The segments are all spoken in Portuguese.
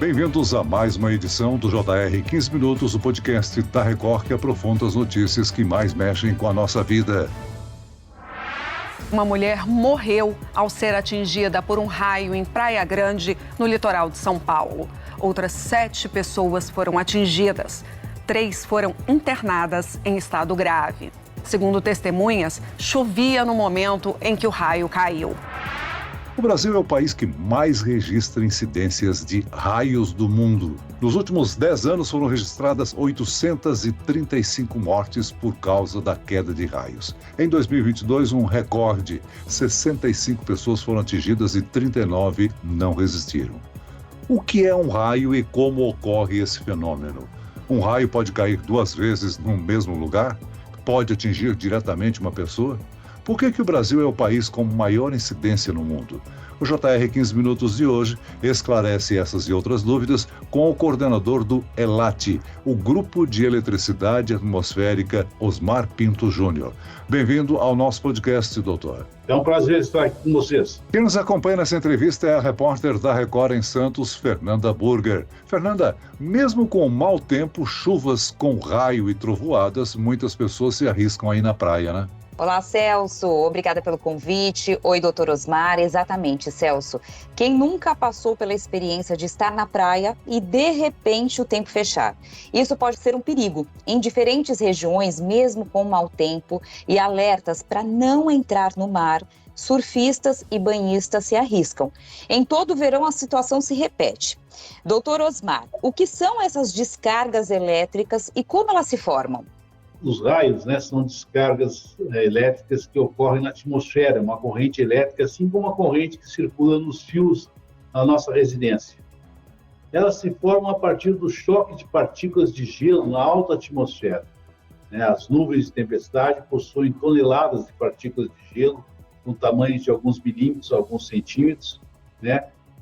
Bem-vindos a mais uma edição do JR 15 Minutos, o podcast da Record que aprofunda as notícias que mais mexem com a nossa vida. Uma mulher morreu ao ser atingida por um raio em Praia Grande, no litoral de São Paulo. Outras 7 pessoas foram atingidas. 3 foram internadas em estado grave. Segundo testemunhas, chovia no momento em que o raio caiu. O Brasil é o país que mais registra incidências de raios do mundo. Nos últimos 10 anos foram registradas 835 mortes por causa da queda de raios. Em 2022, um recorde: 65 pessoas foram atingidas e 39 não resistiram. O que é um raio e como ocorre esse fenômeno? Um raio pode cair 2 vezes no mesmo lugar? Pode atingir diretamente uma pessoa? Por que o Brasil é o país com maior incidência no mundo? O JR 15 Minutos de hoje esclarece essas e outras dúvidas com o coordenador do ELAT, o Grupo de Eletricidade Atmosférica, Osmar Pinto Júnior. Bem-vindo ao nosso podcast, doutor. É um prazer estar aqui com vocês. Quem nos acompanha nessa entrevista é a repórter da Record em Santos, Fernanda Burger. Fernanda, mesmo com mau tempo, chuvas com raio e trovoadas, muitas pessoas se arriscam aí na praia, né? Olá, Celso. Obrigada pelo convite. Oi, doutor Osmar. Exatamente, Celso. Quem nunca passou pela experiência de estar na praia e, de repente, o tempo fechar? Isso pode ser um perigo. Em diferentes regiões, mesmo com mau tempo e alertas para não entrar no mar, surfistas e banhistas se arriscam. Em todo o verão, a situação se repete. Doutor Osmar, o que são essas descargas elétricas e como elas se formam? Os raios, são descargas elétricas que ocorrem na atmosfera, uma corrente elétrica, assim como uma corrente que circula nos fios na nossa residência. Elas se formam a partir do choque de partículas de gelo na alta atmosfera. As nuvens de tempestade possuem toneladas de partículas de gelo, com tamanhos de alguns milímetros, alguns centímetros,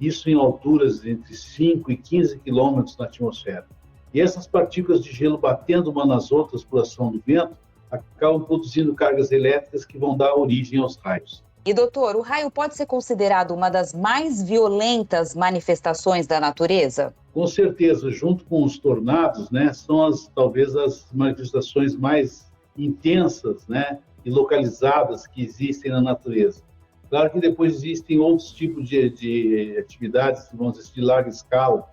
isso em alturas entre 5 e 15 quilômetros na atmosfera. E essas partículas de gelo batendo uma nas outras por ação do vento, acabam produzindo cargas elétricas que vão dar origem aos raios. E doutor, o raio pode ser considerado uma das mais violentas manifestações da natureza? Com certeza, junto com os tornados, são talvez as manifestações mais intensas, e localizadas que existem na natureza. Claro que depois existem outros tipos de atividades, vamos dizer, de larga escala,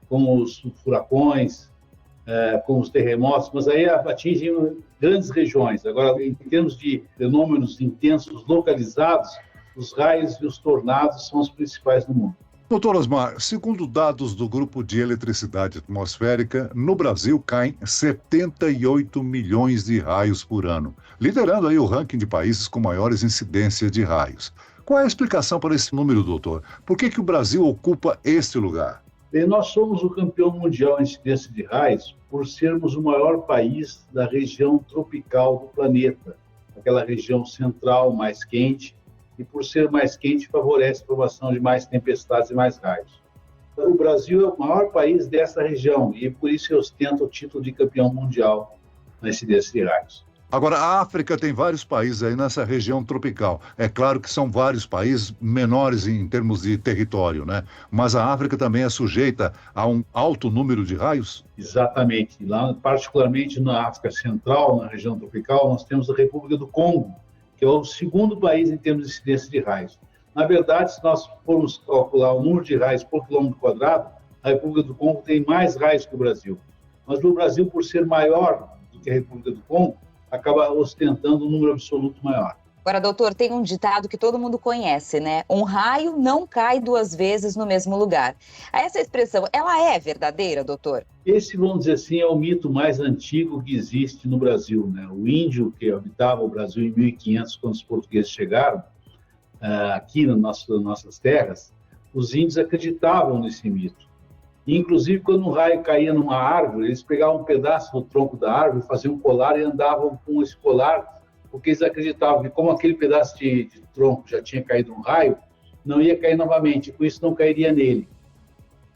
como os furacões, como os terremotos, mas aí atingem grandes regiões. Agora, em termos de fenômenos intensos localizados, os raios e os tornados são os principais no mundo. Doutor Osmar, segundo dados do Grupo de Eletricidade Atmosférica, no Brasil caem 78 milhões de raios por ano, liderando aí o ranking de países com maiores incidências de raios. Qual é a explicação para esse número, doutor? Por que o Brasil ocupa este lugar? Nós somos o campeão mundial em incidência de raios por sermos o maior país da região tropical do planeta, aquela região central mais quente, e por ser mais quente favorece a formação de mais tempestades e mais raios. O Brasil é o maior país dessa região e por isso ostenta o título de campeão mundial na incidência de raios. Agora, a África tem vários países aí nessa região tropical. É claro que são vários países menores em termos de território, Mas a África também é sujeita a um alto número de raios? Exatamente. Lá, particularmente na África Central, na região tropical, nós temos a República do Congo, que é o segundo país em termos de incidência de raios. Na verdade, se nós formos calcular o número de raios por quilômetro quadrado, a República do Congo tem mais raios que o Brasil. Mas o Brasil, por ser maior do que a República do Congo, acaba ostentando um número absoluto maior. Agora, doutor, tem um ditado que todo mundo conhece, Um raio não cai 2 vezes no mesmo lugar. Essa expressão, ela é verdadeira, doutor? Esse, vamos dizer assim, é o mito mais antigo que existe no Brasil, O índio que habitava o Brasil em 1500, quando os portugueses chegaram aqui nas nossas terras, os índios acreditavam nesse mito. Inclusive, quando um raio caía numa árvore, eles pegavam um pedaço do tronco da árvore, faziam um colar e andavam com esse colar, porque eles acreditavam que como aquele pedaço de tronco já tinha caído um raio, não ia cair novamente, com isso não cairia nele.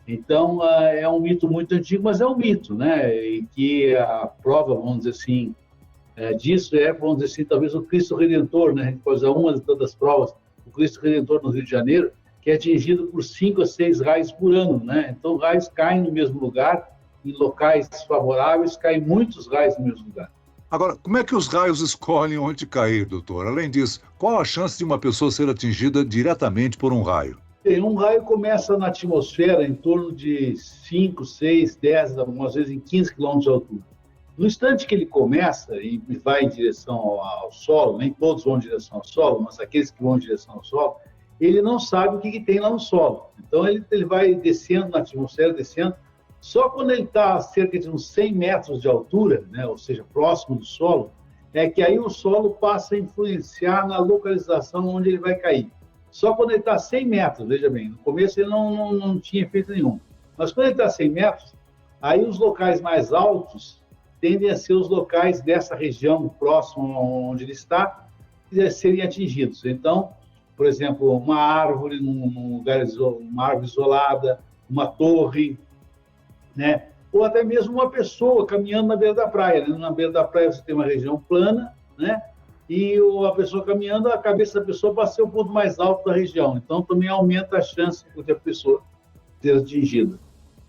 Então, é um mito muito antigo, mas é um mito, E que a prova, vamos dizer assim, disso vamos dizer assim, talvez o Cristo Redentor, A gente pode usar uma das provas, o Cristo Redentor no Rio de Janeiro, que é atingido por 5 a 6 raios por ano, né? Então, raios caem no mesmo lugar, em locais favoráveis, caem muitos raios no mesmo lugar. Agora, como é que os raios escolhem onde cair, doutor? Além disso, qual a chance de uma pessoa ser atingida diretamente por um raio? Um raio começa na atmosfera em torno de 5, 6, 10, algumas vezes em 15 km de altura. No instante que ele começa e vai em direção ao solo, nem todos vão em direção ao solo, mas aqueles que vão em direção ao solo, ele não sabe o que tem lá no solo. Então, ele vai descendo na atmosfera, descendo. Só quando ele está a cerca de uns 100 metros de altura, né, ou seja, próximo do solo, é que aí o solo passa a influenciar na localização onde ele vai cair. Só quando ele está a 100 metros, veja bem, no começo ele não tinha efeito nenhum. Mas quando ele está a 100 metros, aí os locais mais altos tendem a ser os locais dessa região próxima onde ele está, que seriam atingidos. Então, por exemplo, uma árvore num lugar, uma árvore isolada, uma torre, né? Ou até mesmo uma pessoa caminhando na beira da praia, né? Na beira da praia você tem uma região plana, né? E a pessoa caminhando, a cabeça da pessoa passa a ser o ponto mais alto da região. Então, também aumenta a chance de a pessoa ser atingida.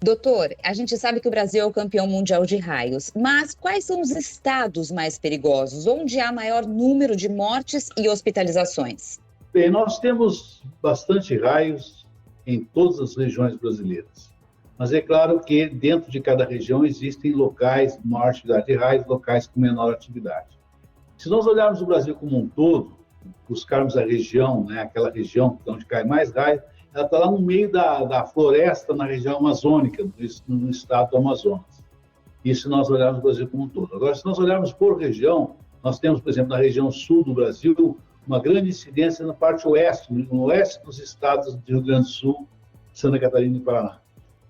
Doutor, a gente sabe que o Brasil é o campeão mundial de raios, mas quais são os estados mais perigosos, onde há maior número de mortes e hospitalizações? Bem, nós temos bastante raios em todas as regiões brasileiras. Mas é claro que dentro de cada região existem locais com maior atividade de raios, locais com menor atividade. Se nós olharmos o Brasil como um todo, buscarmos a região, né, aquela região onde cai mais raio, ela está lá no meio da floresta, na região amazônica, no estado do Amazonas. Isso se nós olharmos o Brasil como um todo. Agora, se nós olharmos por região, nós temos, por exemplo, na região sul do Brasil, uma grande incidência na parte oeste, no oeste dos estados de Rio Grande do Sul, Santa Catarina e Paraná.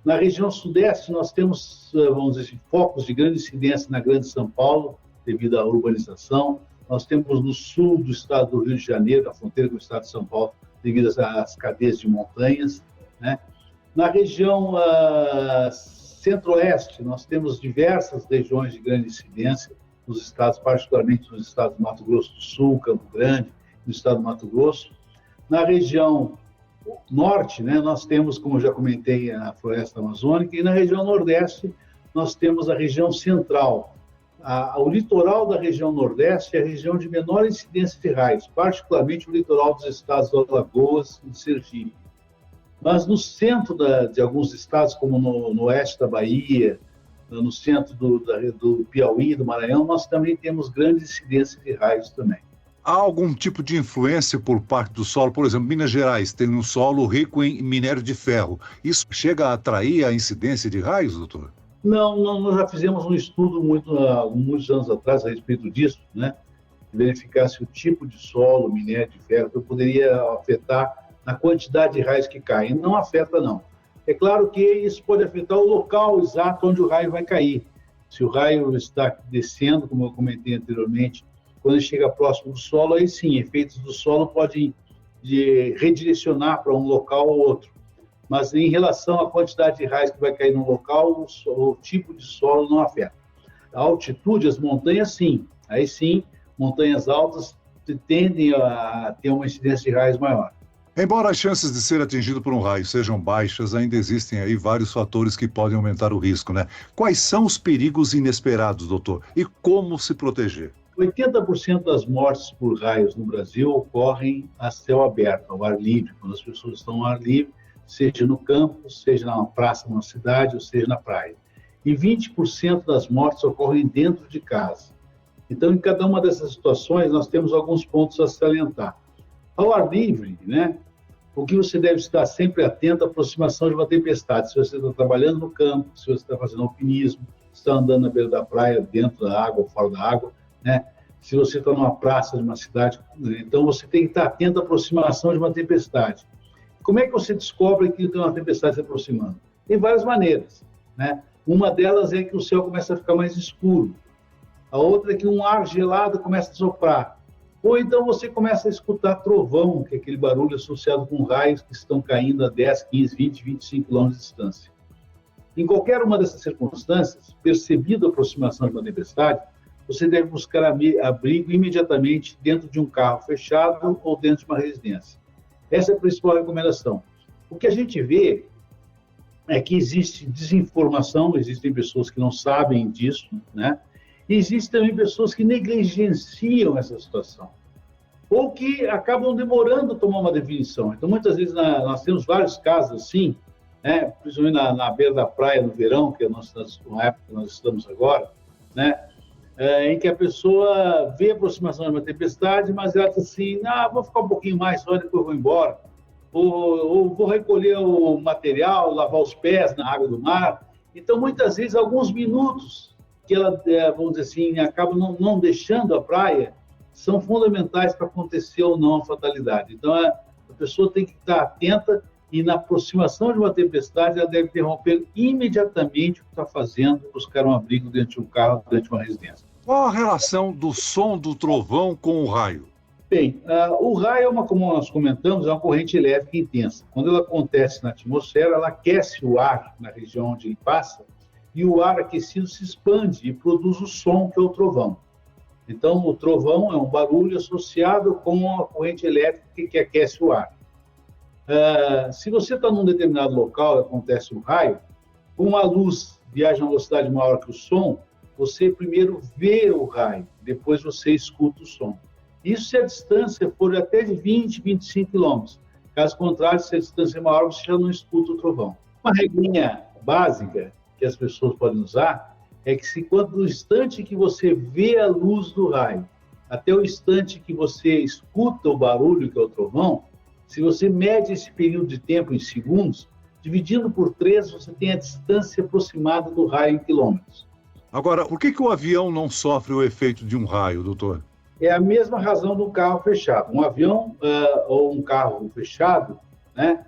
Na região sudeste, nós temos, vamos dizer, focos de grande incidência na Grande São Paulo, devido à urbanização. Nós temos no sul do estado do Rio de Janeiro, na fronteira com o estado de São Paulo, devido às cadeias de montanhas, né? Na região centro-oeste, nós temos diversas regiões de grande incidência, nos estados, particularmente nos estados do Mato Grosso do Sul, Campo Grande, no estado do Mato Grosso. Na região norte, né, nós temos, como eu já comentei, a floresta amazônica, e na região nordeste nós temos a região central. O litoral da região nordeste é a região de menor incidência de raios, particularmente o litoral dos estados de Alagoas e de Sergipe. Mas no centro de alguns estados, como no oeste da Bahia, no centro do Piauí e do Maranhão, nós também temos grande incidência de raios também. Há algum tipo de influência por parte do solo? Por exemplo, Minas Gerais tem um solo rico em minério de ferro. Isso chega a atrair a incidência de raios, doutor? Não, nós já fizemos um estudo muitos anos atrás a respeito disso, né? Verificar se o tipo de solo, minério de ferro, poderia afetar na quantidade de raios que caem. Não afeta, não. É claro que isso pode afetar o local exato onde o raio vai cair. Se o raio está descendo, como eu comentei anteriormente, quando ele chega próximo do solo, aí sim, efeitos do solo podem redirecionar para um local ou outro. Mas em relação à quantidade de raios que vai cair no local, o tipo de solo não afeta. A altitude, as montanhas, sim. Aí sim, montanhas altas tendem a ter uma incidência de raios maior. Embora as chances de ser atingido por um raio sejam baixas, ainda existem aí vários fatores que podem aumentar o risco, né? Quais são os perigos inesperados, doutor? E como se proteger? 80% das mortes por raios no Brasil ocorrem a céu aberto, ao ar livre, quando as pessoas estão ao ar livre, seja no campo, seja numa praça, numa cidade, ou seja na praia. E 20% das mortes ocorrem dentro de casa. Então, em cada uma dessas situações, nós temos alguns pontos a salientar. Ao ar livre, né, o que você deve estar sempre atento à aproximação de uma tempestade. Se você está trabalhando no campo, se você está fazendo alpinismo, se está andando na beira da praia, dentro da água ou fora da água, né? Se você está numa praça de uma cidade, então você tem que estar atento à aproximação de uma tempestade. Como é que você descobre que tem uma tempestade se aproximando? Tem várias maneiras, né? Uma delas é que o céu começa a ficar mais escuro. A outra é que um ar gelado começa a soprar. Ou então você começa a escutar trovão, que é aquele barulho associado com raios que estão caindo a 10, 15, 20, 25 km de distância. Em qualquer uma dessas circunstâncias, percebida a aproximação de uma tempestade, você deve buscar abrigo imediatamente dentro de um carro fechado ou dentro de uma residência. Essa é a principal recomendação. O que a gente vê é que existe desinformação, existem pessoas que não sabem disso, né? E existem também pessoas que negligenciam essa situação, ou que acabam demorando a tomar uma definição. Então, muitas vezes, nós temos vários casos assim, né? Principalmente na beira da praia, no verão, que é uma época que nós estamos agora, né? Em que a pessoa vê a aproximação de uma tempestade, mas ela diz assim, vou ficar um pouquinho mais, só depois vou embora. Ou vou recolher o material, lavar os pés na água do mar. Então, muitas vezes, alguns minutos que ela, vamos dizer assim, acaba não deixando a praia, são fundamentais para acontecer ou não a fatalidade. Então, a pessoa tem que estar atenta e, na aproximação de uma tempestade, ela deve interromper imediatamente o que está fazendo, buscar um abrigo dentro de um carro, dentro de uma residência. Qual a relação do som do trovão com o raio? Bem, o raio, como nós comentamos, é uma corrente elétrica intensa. Quando ela acontece na atmosfera, ela aquece o ar na região onde ele passa, e o ar aquecido se expande e produz o som, que é o trovão. Então, o trovão é um barulho associado com a corrente elétrica que aquece o ar. Se você está num determinado local e acontece um raio, como a luz viaja a uma velocidade maior que o som, você primeiro vê o raio, depois você escuta o som. Isso se a distância for até de 20, 25 quilômetros. Caso contrário, se a distância é maior, você já não escuta o trovão. Uma regrinha básica que as pessoas podem usar é que quando no instante que você vê a luz do raio, até o instante que você escuta o barulho, que é o trovão, se você mede esse período de tempo em segundos, dividindo por 3, você tem a distância aproximada do raio em quilômetros. Agora, por que o avião não sofre o efeito de um raio, doutor? É a mesma razão do carro fechado. Um avião ou um carro fechado, né,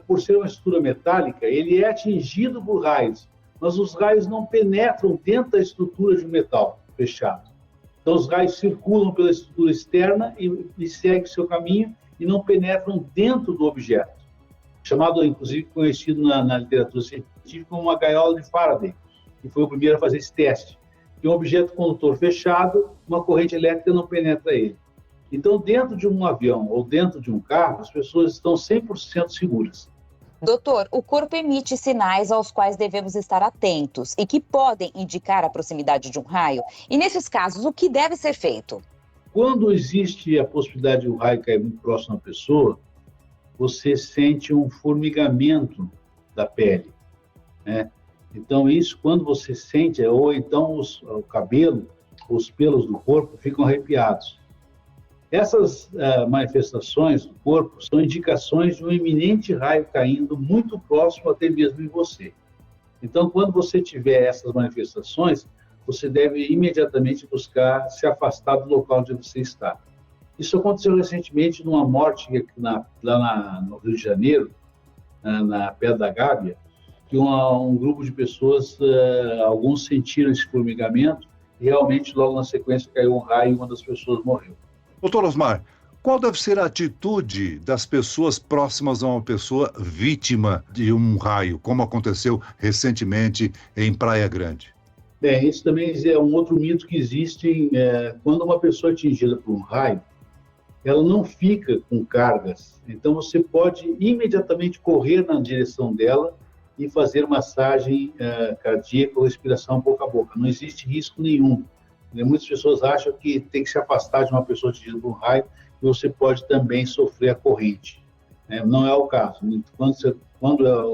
por ser uma estrutura metálica, ele é atingido por raios, mas os raios não penetram dentro da estrutura de um metal fechado. Então, os raios circulam pela estrutura externa e seguem o seu caminho e não penetram dentro do objeto. Chamado, inclusive, conhecido na literatura científica como uma gaiola de Faraday, que foi o primeiro a fazer esse teste. Que um objeto condutor fechado, uma corrente elétrica não penetra ele. Então, dentro de um avião ou dentro de um carro, as pessoas estão 100% seguras. Doutor, o corpo emite sinais aos quais devemos estar atentos e que podem indicar a proximidade de um raio. E, nesses casos, o que deve ser feito? Quando existe a possibilidade de um raio cair muito próximo à pessoa, você sente um formigamento da pele, né? Então, isso, quando você sente, ou então o cabelo, os pelos do corpo ficam arrepiados. Essas manifestações do corpo são indicações de um iminente raio caindo muito próximo até mesmo em você. Então, quando você tiver essas manifestações, você deve imediatamente buscar se afastar do local onde você está. Isso aconteceu recentemente numa morte lá no Rio de Janeiro, na Pedra da Gávea, que um grupo de pessoas, alguns sentiram esse formigamento e realmente logo na sequência caiu um raio e uma das pessoas morreu. Doutor Osmar, qual deve ser a atitude das pessoas próximas a uma pessoa vítima de um raio, como aconteceu recentemente em Praia Grande? Bem, esse também é um outro mito que existe. Quando uma pessoa é atingida por um raio, ela não fica com cargas. Então, você pode imediatamente correr na direção dela e fazer massagem cardíaca ou respiração boca a boca. Não existe risco nenhum. Muitas pessoas acham que tem que se afastar de uma pessoa atingida por um raio e você pode também sofrer a corrente. Não é o caso. Quando é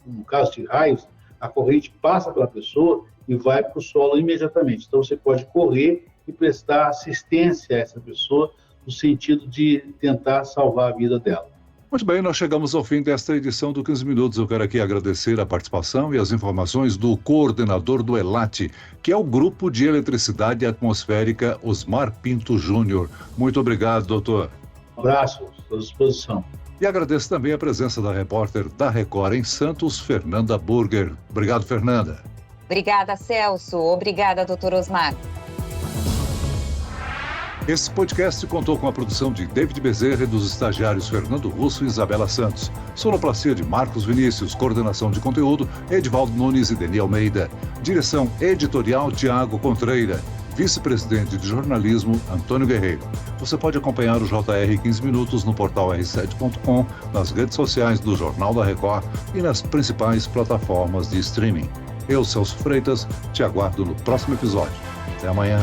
um caso de raios, a corrente passa pela pessoa e vai para o solo imediatamente. Então, você pode correr e prestar assistência a essa pessoa no sentido de tentar salvar a vida dela. Muito bem, nós chegamos ao fim desta edição do 15 Minutos. Eu quero aqui agradecer a participação e as informações do coordenador do ELAT, que é o Grupo de Eletricidade Atmosférica Osmar Pinto Júnior. Muito obrigado, doutor. Um abraço, à disposição. E agradeço também a presença da repórter da Record em Santos, Fernanda Burger. Obrigado, Fernanda. Obrigada, Celso. Obrigada, doutor Osmar. Esse podcast contou com a produção de David Bezerra e dos estagiários Fernando Russo e Isabela Santos. Sonoplastia de Marcos Vinícius, coordenação de conteúdo Edivaldo Nunes e Deni Almeida. Direção editorial Tiago Contreira. vice-presidente de jornalismo, Antônio Guerreiro. Você pode acompanhar o JR 15 Minutos no portal r7.com, nas redes sociais do Jornal da Record e nas principais plataformas de streaming. Eu, Celso Freitas, te aguardo no próximo episódio. Até amanhã.